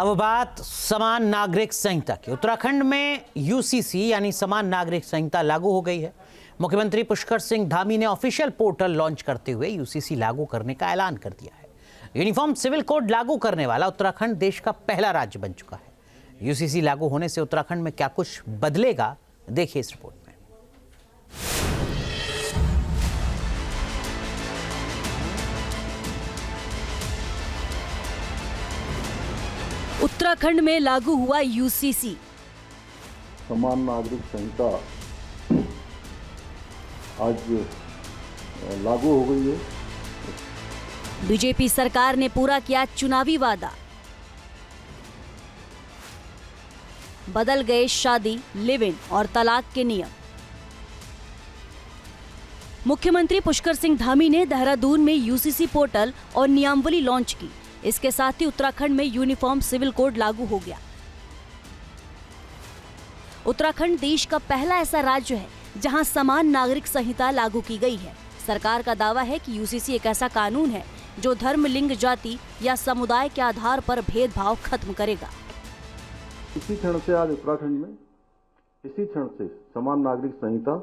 अब बात समान नागरिक संहिता की। उत्तराखंड में यूसीसी यानी समान नागरिक संहिता लागू हो गई है। मुख्यमंत्री पुष्कर सिंह धामी ने ऑफिशियल पोर्टल लॉन्च करते हुए यूसीसी लागू करने का ऐलान कर दिया है। यूनिफॉर्म सिविल कोड लागू करने वाला उत्तराखंड देश का पहला राज्य बन चुका है। यूसीसी लागू होने से उत्तराखंड में क्या कुछ बदलेगा, देखिए इस रिपोर्ट में। उत्तराखंड में लागू हुआ यूसीसी। समान नागरिक संहिता आज लागू हो गई है। बीजेपी सरकार ने पूरा किया चुनावी वादा। बदल गए शादी, लिव इन और तलाक के नियम। मुख्यमंत्री पुष्कर सिंह धामी ने देहरादून में यूसीसी पोर्टल और नियमावली लॉन्च की। इसके साथ ही उत्तराखंड में यूनिफॉर्म सिविल कोड लागू हो गया। उत्तराखंड देश का पहला ऐसा राज्य है जहां समान नागरिक संहिता लागू की गई है। सरकार का दावा है कि यूसीसी एक ऐसा कानून है जो धर्म, लिंग, जाति या समुदाय के आधार पर भेदभाव खत्म करेगा। इसी क्षण से आज उत्तराखंड में इसी क्षण से समान नागरिक संहिता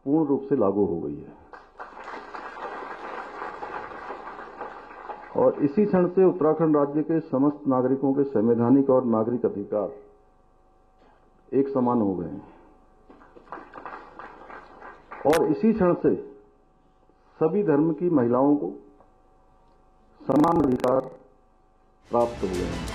पूर्ण रूप से लागू हो गई है और इसी क्षण से उत्तराखंड राज्य के समस्त नागरिकों के संवैधानिक और नागरिक अधिकार एक समान हो गए हैं और इसी क्षण से सभी धर्म की महिलाओं को समान अधिकार प्राप्त हुए हैं।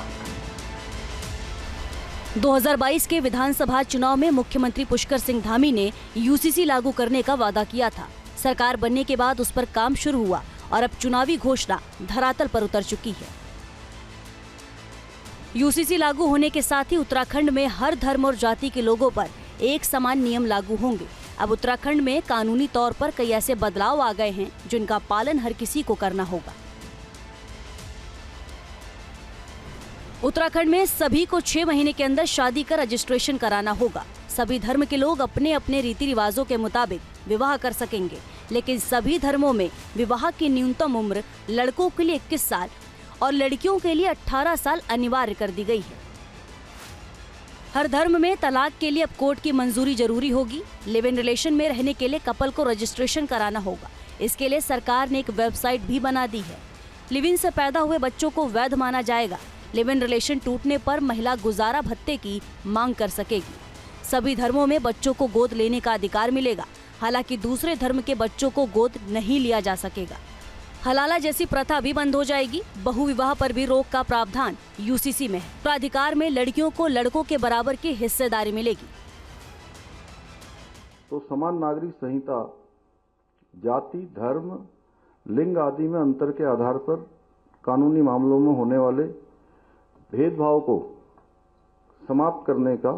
2022 के विधानसभा चुनाव में मुख्यमंत्री पुष्कर सिंह धामी ने यूसीसी लागू करने का वादा किया था। सरकार बनने के बाद उस पर काम शुरू हुआ और अब चुनावी घोषणा धरातल पर उतर चुकी है। यूसीसी लागू होने के साथ ही उत्तराखंड में हर धर्म और जाति के लोगों पर एक समान नियम लागू होंगे। अब उत्तराखंड में कानूनी तौर पर कई ऐसे बदलाव आ गए हैं जिनका पालन हर किसी को करना होगा। उत्तराखंड में सभी को 6 महीने के अंदर शादी का रजिस्ट्रेशन कराना होगा। सभी धर्म के लोग अपने अपने रीति रिवाजों के मुताबिक विवाह कर सकेंगे, लेकिन सभी धर्मों में विवाह की न्यूनतम उम्र लड़कों के लिए 21 साल और लड़कियों के लिए 18 साल अनिवार्य कर दी गई है। हर धर्म में तलाक के लिए अब कोर्ट की मंजूरी जरूरी होगी। लिव इन रिलेशन में रहने के लिए कपल को रजिस्ट्रेशन कराना होगा। इसके लिए सरकार ने एक वेबसाइट भी बना दी है। लिव इन से पैदा हुए बच्चों को वैध माना जाएगा। लिव इन रिलेशन टूटने पर महिला गुजारा भत्ते की मांग कर सकेगी। सभी धर्मों में बच्चों को गोद लेने का अधिकार मिलेगा। हालांकि दूसरे धर्म के बच्चों को गोद नहीं लिया जा सकेगा। हलाला जैसी प्रथा भी बंद हो जाएगी। बहुविवाह पर भी रोक का प्रावधान यूसीसी में है। प्राधिकार में लड़कियों को लड़कों के बराबर की हिस्सेदारी मिलेगी। तो समान नागरिक संहिता जाति, धर्म, लिंग आदि में अंतर के आधार पर कानूनी मामलों में होने वाले भेदभाव को समाप्त करने का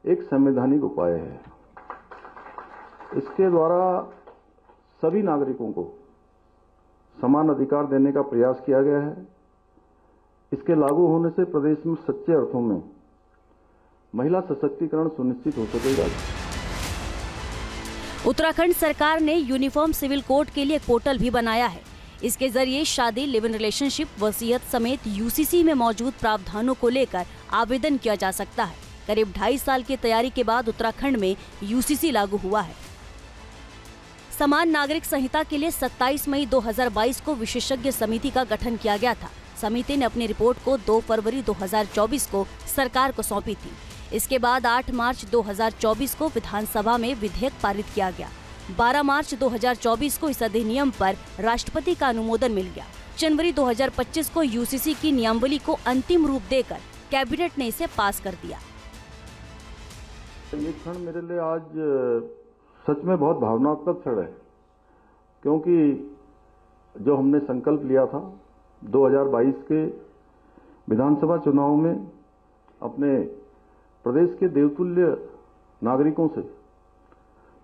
एक संवैधानिक उपाय है। इसके द्वारा सभी नागरिकों को समान अधिकार देने का प्रयास किया गया है। इसके लागू होने से प्रदेश में सच्चे अर्थों में महिला सशक्तिकरण सुनिश्चित हो सकेगा। उत्तराखंड सरकार ने यूनिफॉर्म सिविल कोड के लिए एक पोर्टल भी बनाया है। इसके जरिए शादी, लिव इन रिलेशनशिप, वसीयत समेत यूसीसी में मौजूद प्रावधानों को लेकर आवेदन किया जा सकता है। करीब 2.5 साल की तैयारी के बाद उत्तराखंड में यूसीसी लागू हुआ है। समान नागरिक संहिता के लिए 27 मई 2022 को विशेषज्ञ समिति का गठन किया गया था। समिति ने अपनी रिपोर्ट को 2 फरवरी 2024 को सरकार को सौंपी थी। इसके बाद 8 मार्च 2024 को विधानसभा में विधेयक पारित किया गया। 12 मार्च 2024 को इस अधिनियम पर राष्ट्रपति का अनुमोदन मिल गया। जनवरी 2025 को यूसीसी की नियमावली को अंतिम रूप देकर कैबिनेट ने इसे पास कर दिया। ये क्षण मेरे लिए आज सच में बहुत भावनात्मक क्षण है, क्योंकि जो हमने संकल्प लिया था 2022 के विधानसभा चुनाव में अपने प्रदेश के देवतुल्य नागरिकों से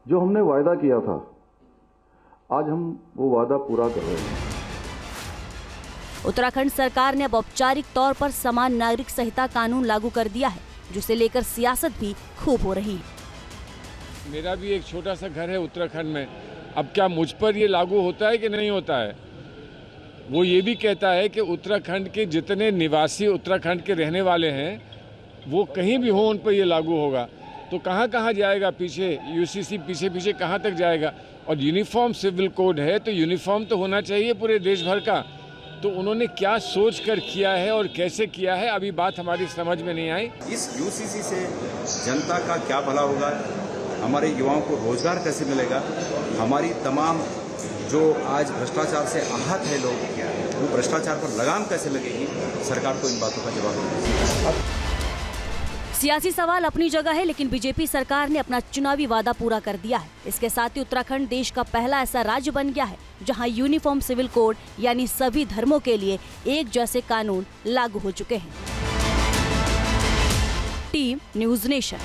जो हमने वायदा किया था, आज हम वो वादा पूरा कर रहे हैं। उत्तराखंड सरकार ने अब औपचारिक तौर पर समान नागरिक संहिता कानून लागू कर दिया है, जिसे लेकर सियासत भी खूब हो रही है। मेरा भी एक छोटा सा घर है उत्तराखंड में। अब क्या मुझ पर ये लागू होता है कि नहीं होता है? वो ये भी कहता है कि उत्तराखंड के जितने निवासी उत्तराखंड के रहने वाले हैं वो कहीं भी हो उन पर ये लागू होगा। तो कहाँ कहाँ जाएगा पीछे, यूसीसी पीछे पीछे कहाँ तक जाएगा। और यूनिफॉर्म सिविल कोड है तो यूनिफॉर्म तो होना चाहिए पूरे देश भर का। तो उन्होंने क्या सोच कर किया है और कैसे किया है, अभी बात हमारी समझ में नहीं आई। इस यूसीसी से जनता का क्या भला होगा, हमारे युवाओं को रोजगार कैसे मिलेगा, हमारी तमाम जो आज भ्रष्टाचार से आहत है लोग, वो भ्रष्टाचार पर लगाम कैसे लगेगी, सरकार को इन बातों का जवाब देना चाहिए। सियासी सवाल अपनी जगह है, लेकिन बीजेपी सरकार ने अपना चुनावी वादा पूरा कर दिया है। इसके साथ ही उत्तराखंड देश का पहला ऐसा राज्य बन गया है जहां यूनिफॉर्म सिविल कोड यानी सभी धर्मों के लिए एक जैसे कानून लागू हो चुके हैं। Team news nation.